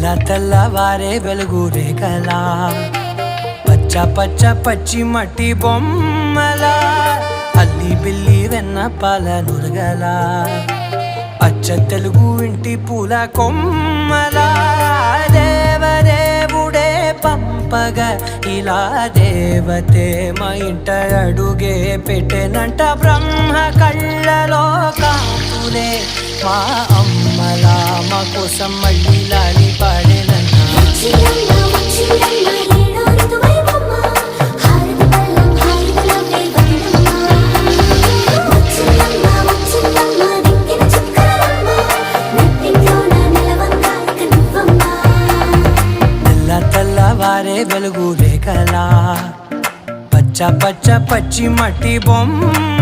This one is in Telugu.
తెల్ల తెల్లవారే వెలుగు రేఖలా పచ్చ పచ్చ పచ్చి మట్టి బొమ్మలా అల్లి బిల్లి వెన్న పాల నురగలా అచ్చ తెలుగు ఇంటి పూల కొమ్మలా దేవదేవుడే పంపగా ఇలా దేవతే మా ఇంట అడుగే పెట్టెనంట బ్రహ్మ కళ్ళలో కాపులే మా అమ్మలా మా కోసం మళ్ళీ లాలి పాడేనంట. తెల్లవారే వెలుగు రేఖలా పచ్చ పచ్చ పచ్చి మట్టి బొమ్మ